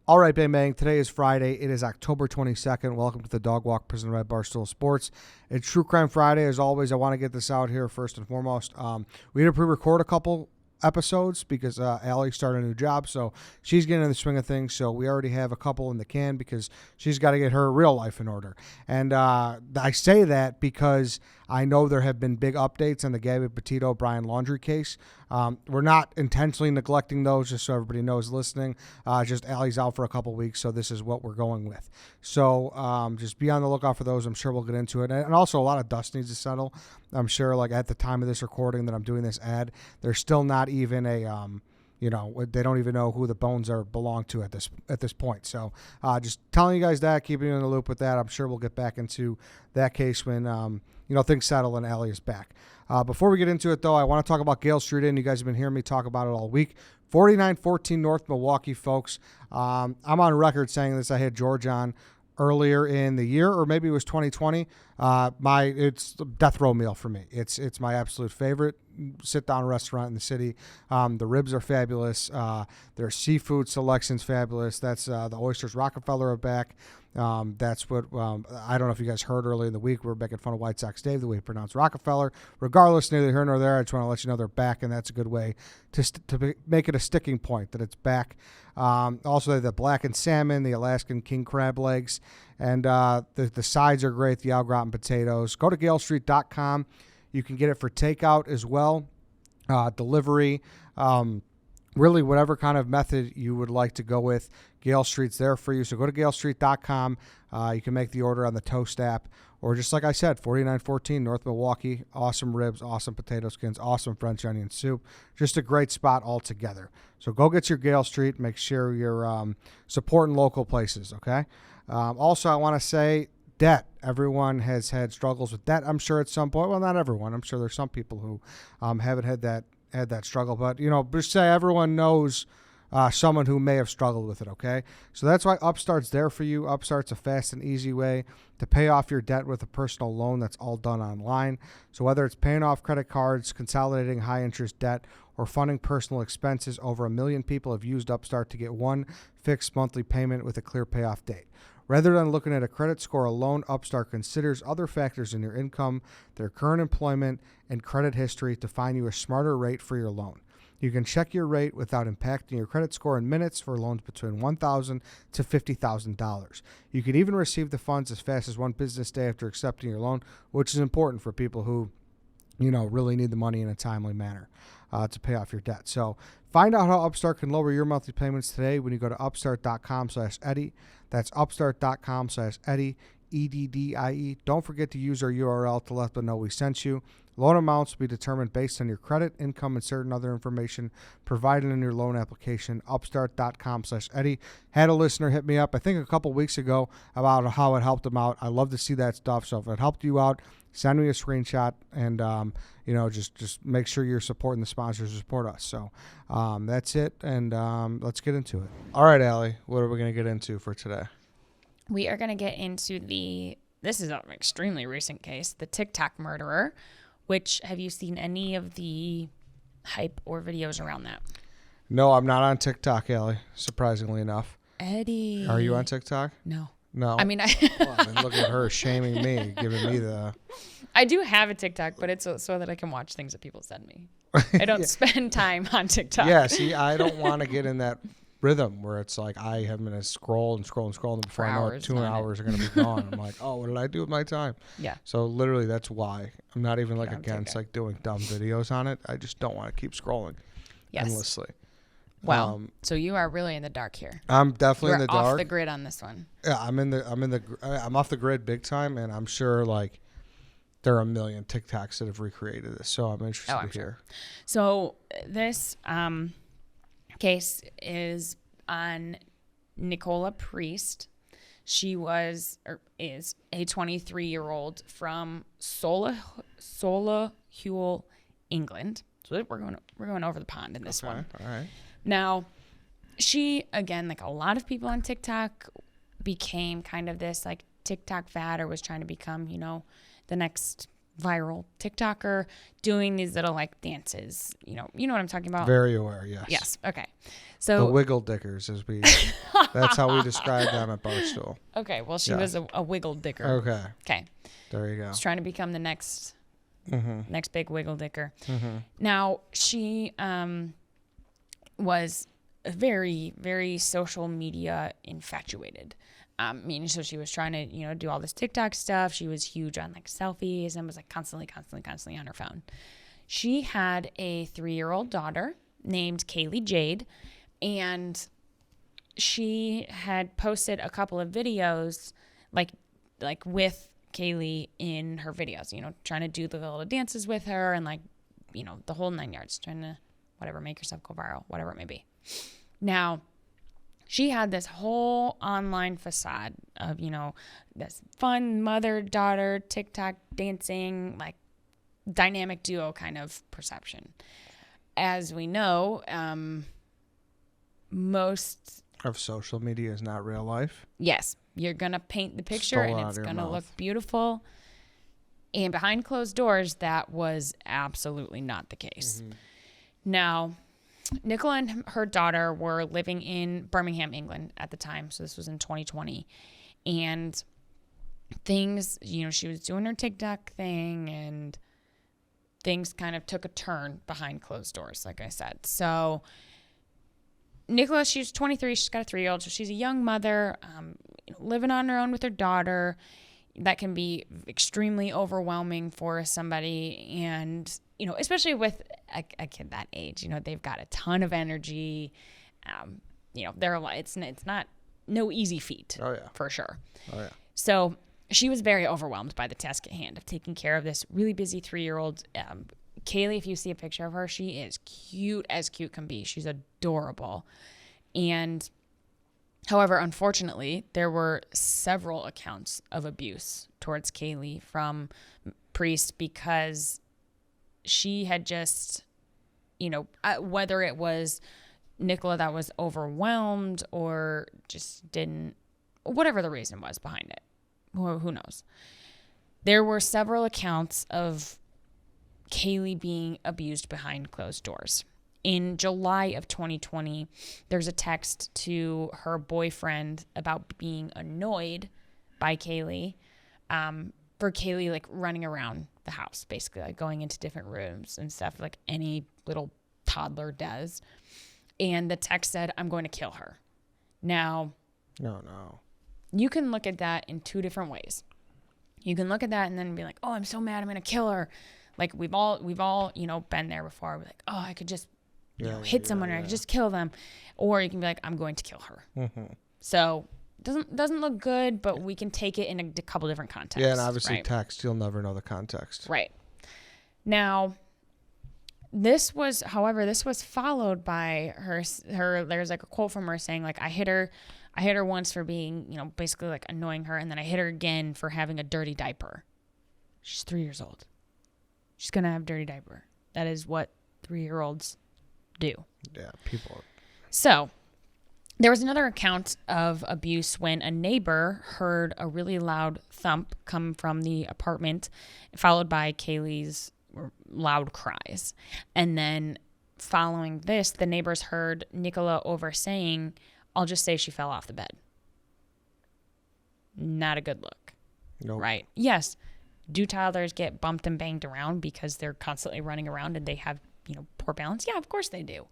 All right, Bang Bang. Today is Friday. It is October 22nd. Welcome to the Dog Walk presented by Barstool Sports. It's True Crime Friday. As always, I want to get this out here first and foremost. We had to pre-record a couple episodes because Allie started a new job, so she's getting in the swing of things. So we already have a couple in the can because she's got to get her real life in order. And I say that because I know there have been big updates on the Gabby Petito Brian Laundrie case. We're not intentionally neglecting those, just so everybody knows listening. Just Allie's out for a couple weeks, so this is what we're going with. So just be on the lookout for those. I'm sure we'll get into it. And also a lot of dust needs to settle. I'm sure like at the time of this recording that I'm doing this ad, there's still not even a they don't even know who the bones belong to at this point. So just telling you guys that, keeping you in the loop with that. I'm sure we'll get back into that case when things settle and Allie is back. Before we get into it, though, I want to talk about Gale Street Inn. You guys have been hearing me talk about it all week. 4914 North Milwaukee, folks. I'm on record saying this. I had George on earlier in the year, or maybe it was 2020. It's a death row meal for me. It's my absolute favorite sit-down restaurant in the city. The ribs are fabulous. Their seafood selection's fabulous. That's the Oysters Rockefeller are back. That's what I don't know if you guys heard earlier in the week. We were making fun of White Sox Dave the way he pronounced Rockefeller. Regardless, neither here nor there. I just want to let you know they're back, and that's a good way to make it a sticking point that it's back. Also, they have the blackened salmon, the Alaskan king crab legs, and the sides are great. The au gratin potatoes. Go to GaleStreet.com. You can get it for takeout as well, delivery. Really, whatever kind of method you would like to go with, Gale Street's there for you. So go to GaleStreet.com. You can make the order on the Toast app. Or just like I said, 4914 North Milwaukee. Awesome ribs, awesome potato skins, awesome French onion soup. Just a great spot altogether. So go get your Gale Street. Make sure you're supporting local places, okay? Also, I want to say debt. Everyone has had struggles with debt, I'm sure, at some point. Well, not everyone. I'm sure there's some people who haven't had that struggle. But, just say everyone knows someone who may have struggled with it, okay? So that's why Upstart's there for you. Upstart's a fast and easy way to pay off your debt with a personal loan that's all done online. So whether it's paying off credit cards, consolidating high-interest debt, or funding personal expenses, over 1 million people have used Upstart to get one fixed monthly payment with a clear payoff date. Rather than looking at a credit score alone, Upstart considers other factors in your income, their current employment, and credit history to find you a smarter rate for your loan. You can check your rate without impacting your credit score in minutes for loans between $1,000 to $50,000. You can even receive the funds as fast as one business day after accepting your loan, which is important for people who really need the money in a timely manner to pay off your debt. So find out how Upstart can lower your monthly payments today when you go to upstart.com/Eddie. That's upstart.com/Eddie, EDDIE. Don't forget to use our URL to let them know we sent you. Loan amounts will be determined based on your credit, income, and certain other information provided in your loan application. Upstart.com/Eddie. Had a listener hit me up, I think a couple weeks ago, about how it helped them out. I love to see that stuff. So if it helped you out, send me a screenshot and, just make sure you're supporting the sponsors who support us. So that's it. And let's get into it. All right, Allie, what are we going to get into for today? We are going to get into this is an extremely recent case, the TikTok murderer, which have you seen any of the hype or videos around that? No, I'm not on TikTok, Allie, surprisingly enough. Eddie. Are you on TikTok? No. I mean, look at her shaming me, giving me the... I do have a TikTok, but it's so that I can watch things that people send me. I don't spend time on TikTok. Yeah, see, I don't want to get in that rhythm where it's like I am going to scroll and before I know it, 2 hours are going to be gone. I'm like, oh, what did I do with my time? Yeah. So literally that's why I'm not even against doing dumb videos on it. I just don't want to keep scrolling endlessly. Wow. So you are really in the dark here. I'm definitely in the dark. Off the grid on this one. Yeah, I'm off the grid big time, and I'm sure there are a million TikToks that have recreated this. So I'm interested to hear. Sure. So this case is on Nicola Priest. She is a 23-year-old from Solihull, England. So we're going over the pond in this one. All right. Now, she, again, like a lot of people on TikTok, became kind of this TikTok fad, or was trying to become, the next viral TikToker doing these little like dances. You know what I'm talking about? Very aware, yes. Yes. Okay. The So wiggle dickers, that's how we describe them at Barstool. okay, well she was a wiggle dicker. Okay. Okay. There you go. She's trying to become the next big wiggle dicker. Mm-hmm. Now she was very, very social media infatuated. So she was trying to, do all this TikTok stuff. She was huge on like selfies and was like constantly on her phone. She had a 3-year-old daughter named Kaylee Jade, and she had posted a couple of videos like with Kaylee in her videos, trying to do the little dances with her and like, the whole 9 yards, trying to make yourself go viral, whatever it may be. Now, she had this whole online facade of, this fun mother-daughter TikTok dancing, like dynamic duo kind of perception. As we know, most of social media is not real life. Yes, you're going to paint the picture and it's going to look beautiful. And behind closed doors, that was absolutely not the case. Mm-hmm. Now, Nicola and her daughter were living in Birmingham, England at the time. So this was in 2020. And things, she was doing her TikTok thing and things kind of took a turn behind closed doors, like I said. So Nicola, she's 23. She's got a 3-year-old. So she's a young mother, living on her own with her daughter. That can be extremely overwhelming for somebody. And, especially with a kid that age, they've got a ton of energy. It's not no easy feat. Oh, yeah. For sure. Oh, yeah. So she was very overwhelmed by the task at hand of taking care of this really busy 3-year-old. Kaylee, if you see a picture of her, she is cute as cute can be. She's adorable. And however, unfortunately, there were several accounts of abuse towards Kaylee from Priest because she had just, whether it was Nicola that was overwhelmed or just didn't, whatever the reason was behind it, who knows. There were several accounts of Kaylee being abused behind closed doors. In July of 2020, there's a text to her boyfriend about being annoyed by Kaylee, for Kaylee like running around the house, basically like going into different rooms and stuff like any little toddler does. And the text said, "I'm going to kill her." Now, no. You can look at that in two different ways. You can look at that and then be like, "Oh, I'm so mad, I'm going to kill her." Like we've all, been there before. We're like, "Oh, I could just hit someone or I could just kill them." Or you can be like, "I'm going to kill her." Mm-hmm. So doesn't look good, but we can take it in a couple different contexts. Yeah, and obviously right? Text, you'll never know the context. Right. Now, this was followed by her, there's like a quote from her saying like, I hit her once for being, basically like annoying her. And then I hit her again for having a dirty diaper. She's 3 years old. She's going to have a dirty diaper. That is what 3-year-olds do. Yeah, people. So there was another account of abuse when a neighbor heard a really loud thump come from the apartment, followed by Kaylee's loud cries. And then following this, the neighbors heard Nicola over saying, "I'll just say she fell off the bed." Not a good look. Nope. Right? Yes. Do toddlers get bumped and banged around because they're constantly running around and they have, poor balance? Yeah, of course they do.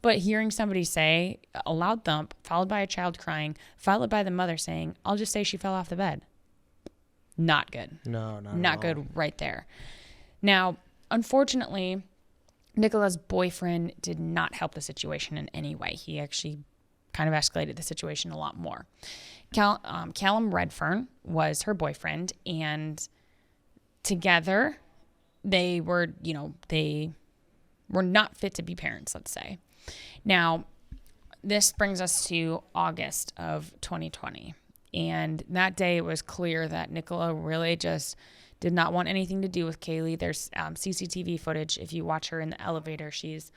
But hearing somebody say a loud thump, followed by a child crying, followed by the mother saying, "I'll just say she fell off the bed." Not good. No, not good right there. Now, unfortunately, Nicola's boyfriend did not help the situation in any way. He actually kind of escalated the situation a lot more. Callum Redfern was her boyfriend, and together they were, they were not fit to be parents, let's say. Now, this brings us to August of 2020. And that day it was clear that Nicola really just did not want anything to do with Kaylee. There's CCTV footage. If you watch her in the elevator, she's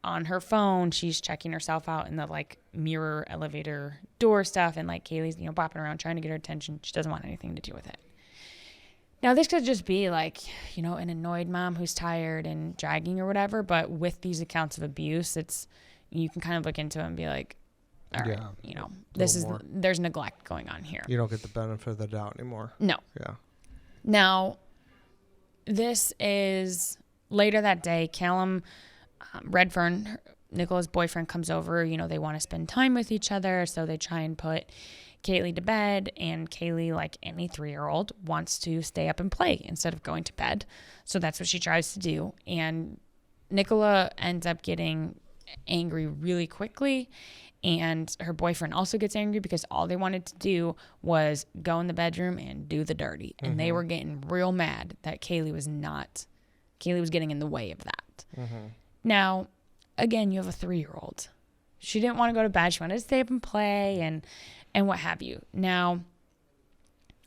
on her phone. She's checking herself out in the like mirror elevator door stuff. And like Kaylee's, bopping around trying to get her attention. She doesn't want anything to do with it. Now, this could just be like, an annoyed mom who's tired and dragging or whatever. But with these accounts of abuse, you can kind of look into it and be like, all right, there's neglect going on here. You don't get the benefit of the doubt anymore. No. Yeah. Now, this is later that day. Callum Redfern, Nicola's boyfriend, comes over. They want to spend time with each other, so they try and put Kaylee to bed. And Kaylee, like any 3-year-old, wants to stay up and play instead of going to bed. So that's what she tries to do. And Nicola ends up getting angry really quickly. And her boyfriend also gets angry because all they wanted to do was go in the bedroom and do the dirty. And they were getting real mad that Kaylee was getting in the way of that. Now, again, you have a 3-year-old. She didn't want to go to bed. She wanted to stay up and play and what have you. Now,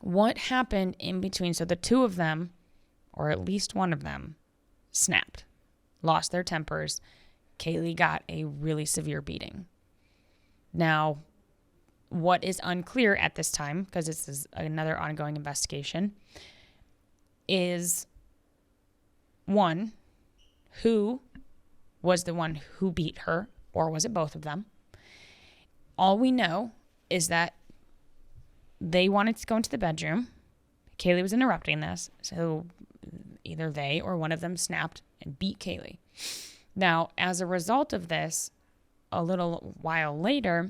what happened in between? So the two of them, or at least one of them, snapped, lost their tempers. Kaylee got a really severe beating. Now, what is unclear at this time, because this is another ongoing investigation, is one, who was the one who beat her, or was it both of them? All we know is that they wanted to go into the bedroom. Kaylee was interrupting this, so either they or one of them snapped and beat Kaylee. Now, as a result of this, a little while later,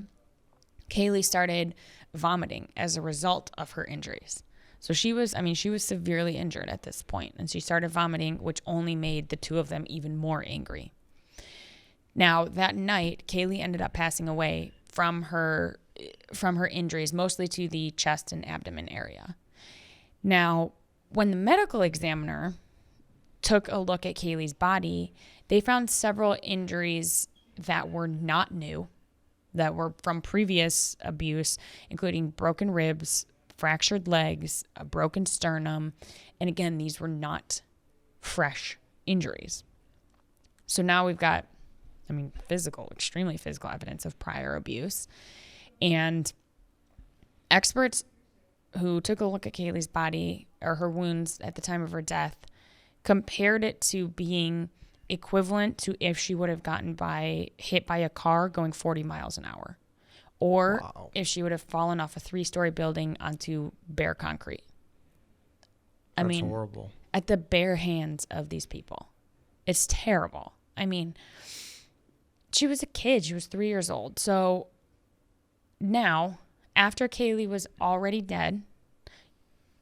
Kaylee started vomiting as a result of her injuries. So she was severely injured at this point, and she started vomiting, which only made the two of them even more angry. Now, that night, Kaylee ended up passing away from her injuries, mostly to the chest and abdomen area. Now, when the medical examiner took a look at Kaylee's body, they found several injuries that were not new, that were from previous abuse, including broken ribs, fractured legs, a broken sternum. And again, these were not fresh injuries. So now we've got, extremely physical evidence of prior abuse. And experts who took a look at Kaylee's body, or her wounds at the time of her death, compared it to being equivalent to if she would have gotten hit by a car going 40 miles an hour, or if she would have fallen off a 3-story building onto bare concrete. That's horrible. At the bare hands of these people. It's terrible. She was a kid. She was 3 years old. So now, after Kaylee was already dead,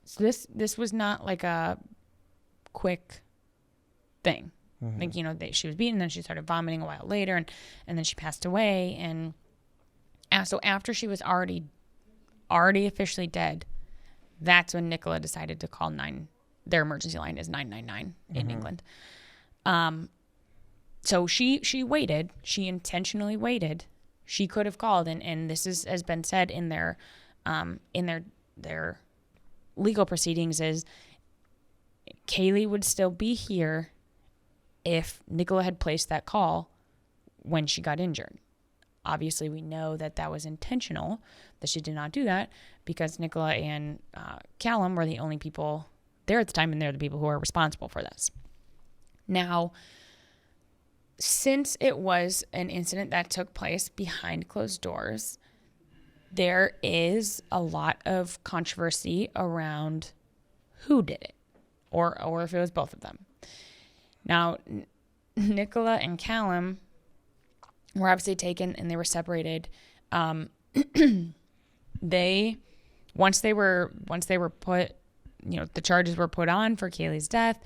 so this was not like a quick thing. She was beaten, then she started vomiting a while later, and then she passed away. And so after she was already officially dead, that's when Nicola decided to call their emergency line is 999 in England. So she waited. She intentionally waited. She could have called, and this has been said in their legal proceedings, is Kaylee would still be here if Nicola had placed that call when she got injured. Obviously, we know that was intentional, that she did not do that, because Nicola and Callum were the only people there at the time, and they're the people who are responsible for this. Now, since it was an incident that took place behind closed doors, there is a lot of controversy around who did it, or if it was both of them. Now, Nicola and Callum were obviously taken and they were separated. Once they were put, the charges were put on for Kaylee's death.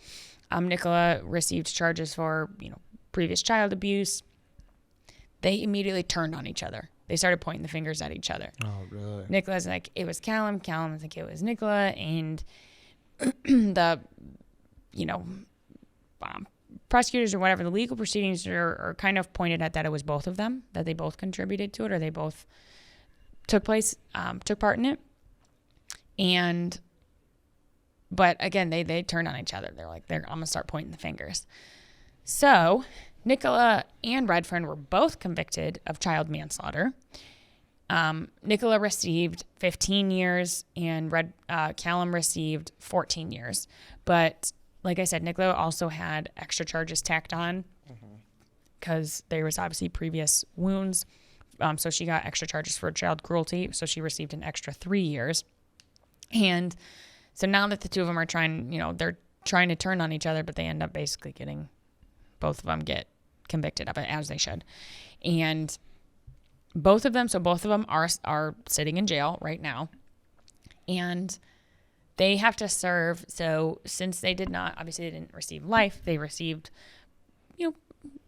Nicola received charges for, previous child abuse. They immediately turned on each other. They started pointing the fingers at each other. Oh, really? Nicola's like, it was Callum. Callum was like, it was Nicola. And the, prosecutors or whatever, the legal proceedings are kind of pointed at that it was both of them, that they both contributed to it, or they both took part in it. But again, they turned on each other. They're like, I'm going to start pointing the fingers. So Nicola and Redfern were both convicted of child manslaughter. Nicola received 15 years and Callum received 14 years. But like I said, Nicola also had extra charges tacked on because there was obviously previous wounds. So she got extra charges for child cruelty. So she received an extra 3 years. And so now that the two of them are trying, they're trying to turn on each other, but they end up basically getting, both of them get convicted of it, as they should. And both of them are sitting in jail right now. And they have to serve. So since they didn't receive life, they received,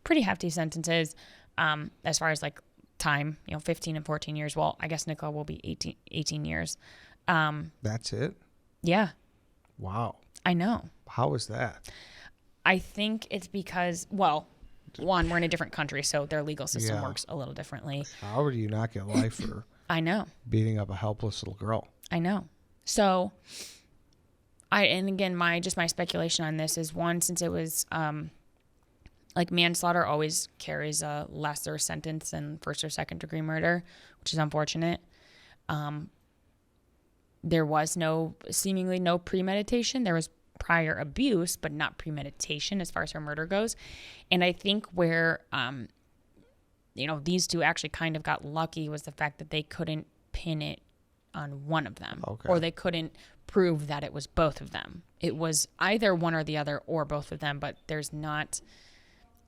pretty hefty sentences as far as like time, 15 and 14 years. Well, I guess Nicola will be 18 years. That's it? Yeah. Wow. I know. How is that? I think it's because, well, one, we're in a different country, so their legal system works a little differently. How would you not get life for I know. beating up a helpless little girl? I know. So, and again, my speculation on this is, one, since it was, like manslaughter always carries a lesser sentence than first or second degree murder, which is unfortunate. There was seemingly no premeditation. There was prior abuse, but not premeditation as far as her murder goes. And I think where, these two actually kind of got lucky was the fact that they couldn't pin it on one of them. Okay. Or they couldn't prove that it was both of them. It was either one or the other or both of them, but there's not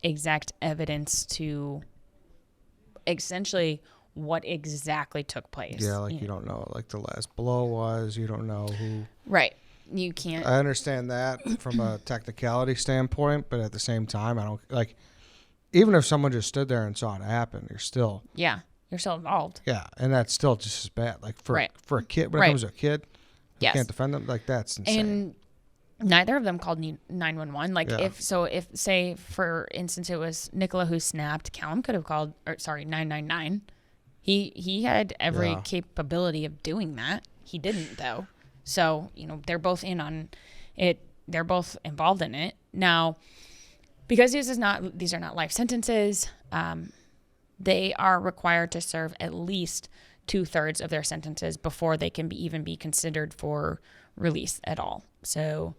exact evidence to essentially what exactly took place. Yeah, like you don't know what like the last blow was. You don't know who. Right. You can't. I understand that from a technicality standpoint, but at the same time, I don't like. Even if someone just stood there and saw it happen, you're still. Yeah, you're still involved. Yeah, and that's still just as bad. Like for a kid, when it comes to a kid, you can't defend them. Like that's insane. And neither of them called 911. Like if say for instance it was Nicola who snapped, Callum could have called 999. He had every capability of doing that. He didn't though. So, they're both in on it. They're both involved in it. Now, because these are not life sentences, they are required to serve at least 2/3 of their sentences before they can even be considered for release at all. So,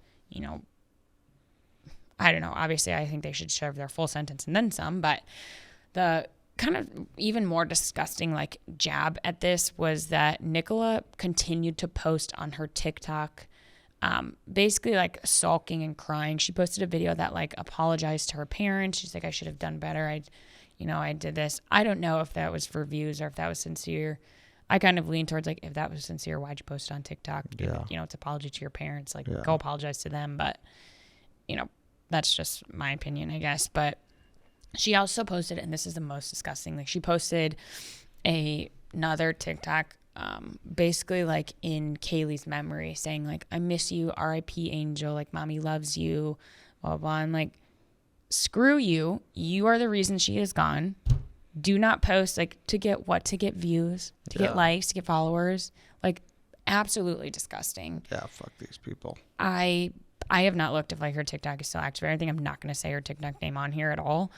I don't know. Obviously, I think they should serve their full sentence and then some. But the kind of even more disgusting like jab at this was that Nicola continued to post on her TikTok, basically like sulking and crying. She posted a video that like apologized to her parents. She's like, I should have done better. I did this. I don't know if that was for views or if that was sincere. I kind of lean towards like, if that was sincere, why'd you post it on TikTok? Yeah. It's apology to your parents. Like go apologize to them. But, that's just my opinion, I guess. But she also posted, and this is the most disgusting, like she posted another TikTok, basically like in Kaylee's memory saying like, I miss you, R.I.P. Angel, like mommy loves you, blah, blah, blah. I'm like, screw you. You are the reason she is gone. Do not post like to get what? To get views, to get likes, to get followers. Like absolutely disgusting. Yeah, fuck these people. I have not looked if like her TikTok is still active or anything. I'm not going to say her TikTok name on here at all.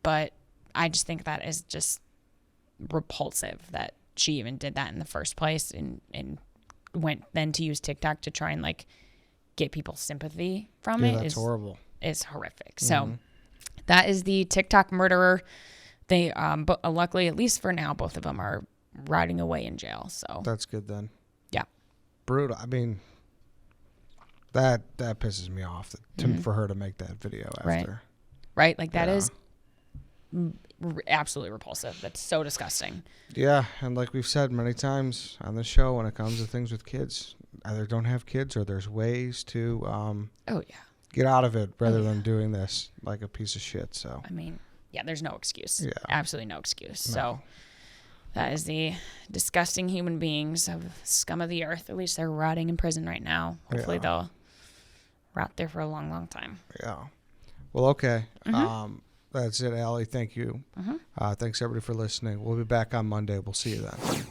But I just think that is just repulsive that she even did that in the first place and went then to use TikTok to try and like get people's sympathy from it. That's horrible. It's horrific. So that is the TikTok murderer. They, but luckily, at least for now, both of them are rotting away in jail. So that's good then. Yeah. Brutal. I mean, that pisses me off for her to make that video after. Right. Like that is absolutely repulsive. That's so disgusting. Yeah. And like we've said many times on the show, when it comes to things with kids, either don't have kids or there's ways to get out of it rather than doing this like a piece of shit. So I mean, yeah, there's no excuse. Yeah. Absolutely no excuse. No. So that is the disgusting human beings of scum of the earth. At least they're rotting in prison right now. Hopefully they'll rot there for a long, long time. Yeah. Well, okay. That's it, Allie. Thank you. Thanks, everybody, for listening. We'll be back on Monday. We'll see you then.